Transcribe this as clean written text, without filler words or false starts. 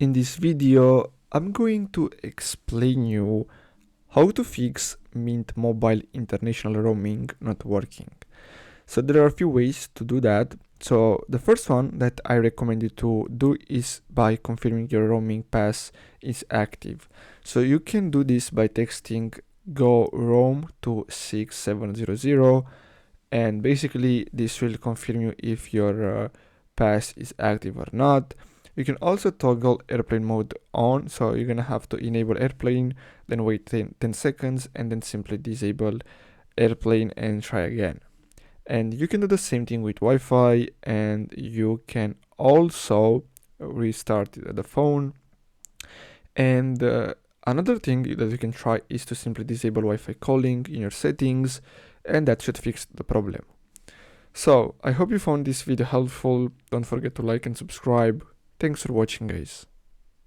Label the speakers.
Speaker 1: In this video, I'm going to explain you how to fix Mint Mobile international roaming not working. So there are a few ways to do that. So the first one that I recommend you to do is by confirming your roaming pass is active. So you can do this by texting go roam to 6700, and basically this will confirm you if your pass is active or not. You can also toggle airplane mode on, so you're gonna have to enable airplane, then wait 10 seconds, and then simply disable airplane and try again. And you can do the same thing with Wi-Fi, and you can also restart the phone. And another thing that you can try is to simply disable Wi-Fi calling in your settings, and that should fix the problem. So I hope you found this video helpful. Don't forget to like and subscribe. Thanks for watching, guys.